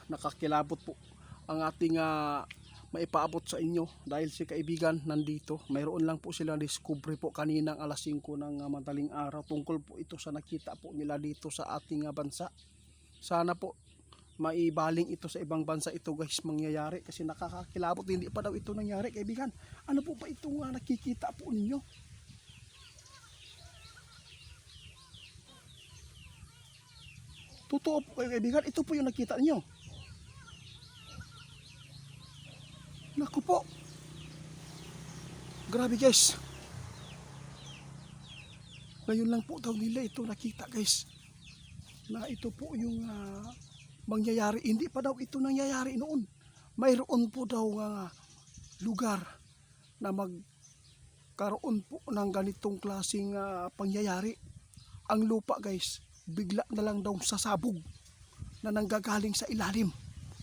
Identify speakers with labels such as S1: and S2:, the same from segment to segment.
S1: nakakilabot po ang ating maipaabot sa inyo dahil si kaibigan nandito. Mayroon lang po silang discovery po kaninang alas 5 ng madaling araw tungkol po ito sa nakita po nila dito sa ating bansa. Sana po maibaling ito sa ibang bansa ito guys mangyayari kasi nakakakilabot. Hindi pa daw ito nangyari kaibigan. Ano po ba itong nakikita po ninyo? Totoo po kaibigan, ito po yung nakita niyo. Naku po. Grabe guys. Ngayon lang po daw nila ito nakita guys. Na ito po yung mangyayari. Hindi pa daw ito nangyayari noon. Mayroon po daw lugar na magkaroon po ng ganitong klaseng pangyayari. Ang lupa guys, bigla na lang daw sasabog na nanggagaling sa ilalim.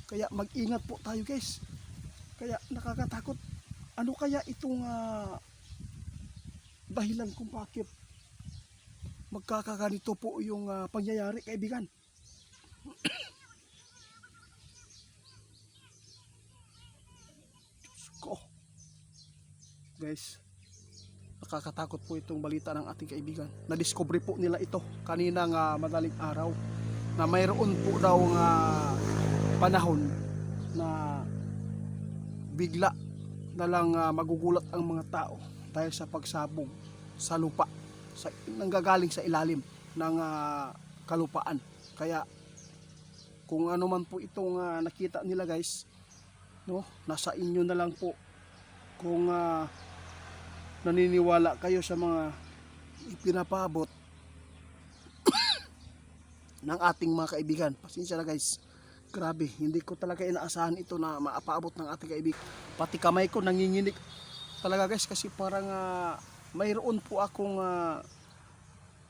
S1: Kaya mag-ingat po tayo guys. Kaya nakakatakot. Ano kaya itong dahilan kung bakit magkakaganito po yung pangyayari kaibigan? Ko. Guys, nakakatakot po itong balita ng ating kaibigan. Na-discover po nila ito kaninang madaling araw na mayroon po daw panahon na bigla na lang magugulat ang mga tao dahil sa pagsabog sa lupa nanggagaling sa ilalim ng kalupaan. Kaya kung ano man po itong nakita nila guys, no, nasa inyo na lang po kung naniniwala kayo sa mga ipinapaabot ng ating mga kaibigan. Pasensya na guys, grabe, hindi ko talaga inaasahan ito na maapaabot ng ating kaibigan. Pati kamay ko nanginginig talaga guys kasi parang mayroon po akong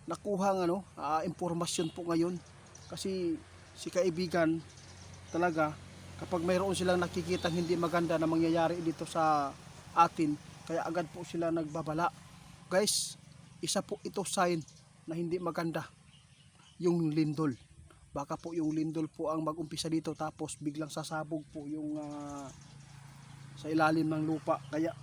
S1: nakuhang impormasyon po ngayon. Kasi si kaibigan talaga kapag mayroon silang nakikita hindi maganda na mangyayari dito sa atin, kaya agad po sila nagbabala. Guys, isa po ito sign na hindi maganda yung lindol. Baka po yung lindol po ang mag-umpisa dito tapos biglang sasabog po yung sa ilalim ng lupa. Kaya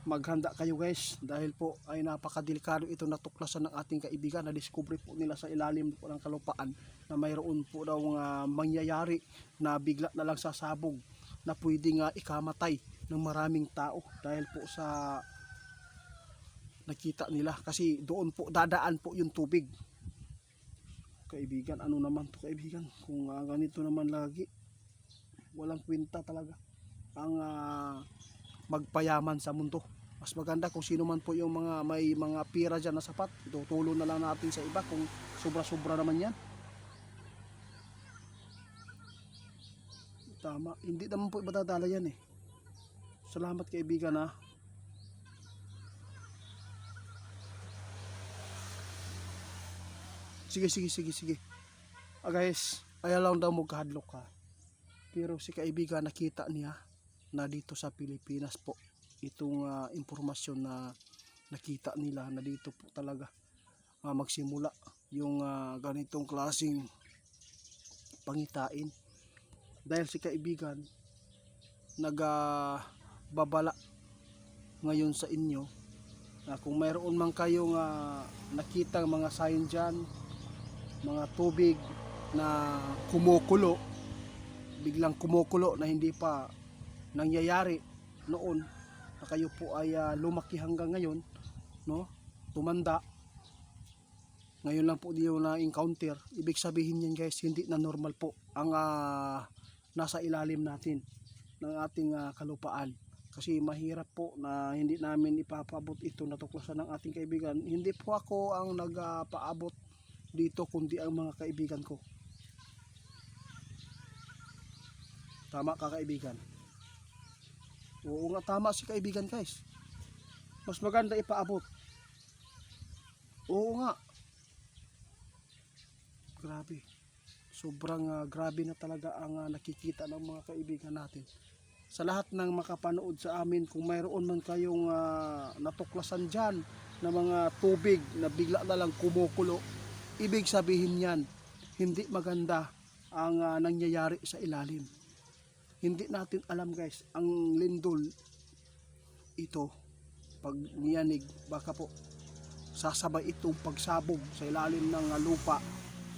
S1: maghanda kayo guys dahil po ay napakadelikado ito natuklasan ng ating kaibigan. Na discover po nila sa ilalim po ng kalupaan na mayroon po daw mangyayari na bigla na lang sasabog na pwedeng ikamatay ng maraming tao dahil po sa nakita nila. Kasi doon po dadaan po yung tubig. Kaibigan, ano naman to kaibigan, kung ganito naman lagi, walang kwenta talaga ang magpayaman sa mundo. Mas maganda kung sino man po yung may mga pira dyan na sapat, itutulong na lang natin sa iba kung sobra-sobra naman yan. Tama, hindi naman po madadala yan eh. Salamat kaibigan ha. Sige. Guys, ayaw lang daw magkahadlok ka. Pero si kaibigan nakita niya na dito sa Pilipinas po itong impormasyon na nakita nila na dito po talaga magsimula yung ganitong klaseng pangitain. Dahil si kaibigan nagbabala ngayon sa inyo na kung mayroon man kayong nakita mga sign dyan, mga tubig na kumukulo, biglang kumukulo na hindi pa nangyayari noon, na kayo po ay lumaki hanggang ngayon, no? Tumanda. Ngayon lang po niyo na encounter. Ibig sabihin yan guys, hindi na normal po ang nasa ilalim natin ng ating kalupaan. Kasi mahirap po na hindi namin ipapaabot ito natuklasan ng ating kaibigan. Hindi po ako ang nagpaabot dito kundi ang mga kaibigan ko. Tama ka kaibigan? Oo nga, tama si kaibigan guys. Mas maganda ipaabot. Oo nga. Grabe. Sobrang grabe na talaga ang nakikita ng mga kaibigan natin. Sa lahat ng makapanood sa amin, kung mayroon man kayong natuklasan dyan na mga tubig na bigla na lang kumukulo, ibig sabihin yan, hindi maganda ang nangyayari sa ilalim. Hindi natin alam guys, ang lindol ito, pag niyanig, baka po sasabay itong pagsabog sa ilalim ng lupa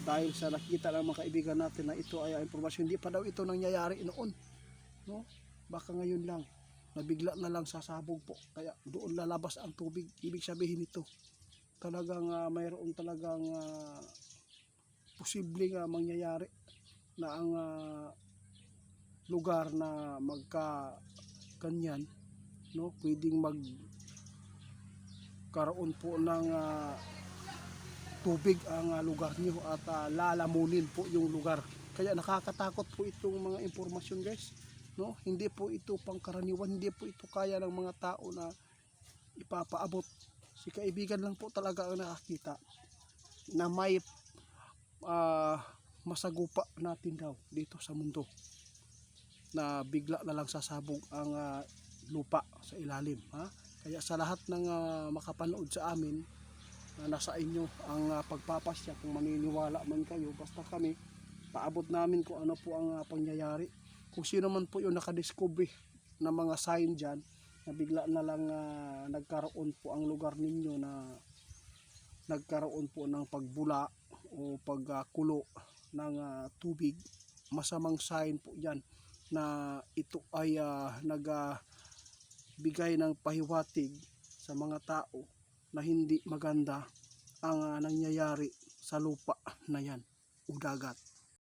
S1: dahil sa nakita ng mga kaibigan natin na ito ay impormasyon. Hindi pa daw ito nangyayari noon, no? Baka ngayon lang, nabigla na lang sasabog po, kaya doon lalabas ang tubig. Ibig sabihin nito, talagang mayroon talagang posibleng mangyayari na ang lugar na magka ganyan, no, pwedeng magkaroon po ng tubig ang lugar niyo at lalamunin po yung lugar. Kaya nakakatakot po itong mga impormasyon guys, no? Hindi po ito pangkaraniwan, hindi po ito kaya ng mga tao na ipapaabot. Si kaibigan lang po talaga ang nakakita na may masagupa natin daw dito sa mundo, na bigla na lang sasabog ang lupa sa ilalim, ha? Kaya sa lahat ng makapanood sa amin, nasa inyo ang pagpapasya kung maniniwala man kayo. Basta kami, paabot namin kung ano po ang pangyayari. Kung sino man po yung nakadiscover ng mga sign dyan, na bigla na lang nagkaroon po ang lugar ninyo na nagkaroon po ng pagbula o pagkulo ng tubig, masamang sign po yan na ito ay nagbigay ng pahiwatig sa mga tao na hindi maganda ang nangyayari sa lupa na yan o dagat.